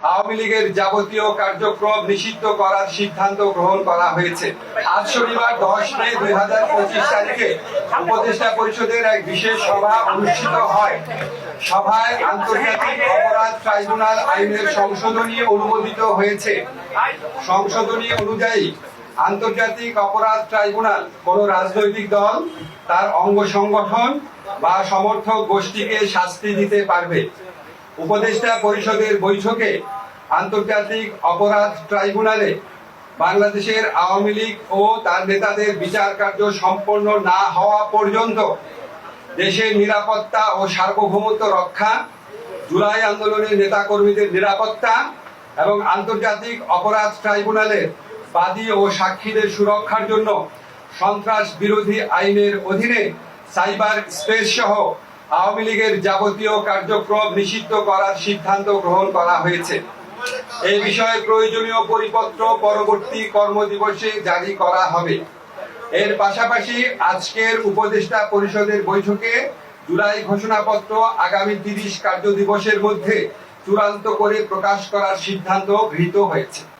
আওয়ামী লীগের যাবতীয় কার্যক্রম নিষিদ্ধ করার সিদ্ধান্ত গ্রহণ করা হয়েছে। আজ শনিবার 10 মে 2025 তারিখে উপদেষ্টা পরিষদের এক বিশেষ সভা অনুষ্ঠিত হয়। সভায় আন্তর্জাতিক অপরাধ ট্রাইব্যুনাল আইনের সংশোধনী অনুমোদিত হয়েছে। সংশোধনী অনুযায়ী আন্তর্জাতিক অপরাধ ট্রাইব্যুনাল কোন রাজনৈতিক দল, তার অঙ্গ সংগঠন বা সমর্থক গোষ্ঠীকে শাস্তি দিতে পারবে। উপদেষ্টা পরিষদের বৈঠকে আন্তর্জাতিক অপরাধ ট্রাইব্যুনালে বাংলাদেশের আওয়ামী লীগ ও তার নেতাদের বিচার কার্য সম্পন্ন না হওয়া পর্যন্ত দেশের নিরাপত্তা ও সার্বভৌমত্ব রক্ষা, জুলাই আন্দোলনের নেতাকর্মীদের নিরাপত্তা এবং আন্তর্জাতিক অপরাধ ট্রাইব্যুনালের বাদী ও সাক্ষীদের সুরক্ষার জন্য সন্ত্রাস বিরোধী আইনের অধীনে সাইবার স্পেস সহ আওয়ামী লীগের যাবতীয় কার্যক্রম নিষিদ্ধ করার সিদ্ধান্ত গ্রহণ করা হয়েছে। এই বিষয়ে প্রয়োজনীয় পরিপত্র পরবর্তী কর্মদিবসে জারি করা হবে। এর পাশাপাশি আজকের উপদেষ্টা পরিষদের বৈঠকে জুলাই ঘোষণাপত্র আগামী 30 কার্যদিবসের মধ্যে চূড়ান্ত করে প্রকাশ করার সিদ্ধান্ত গৃহীত হয়েছে।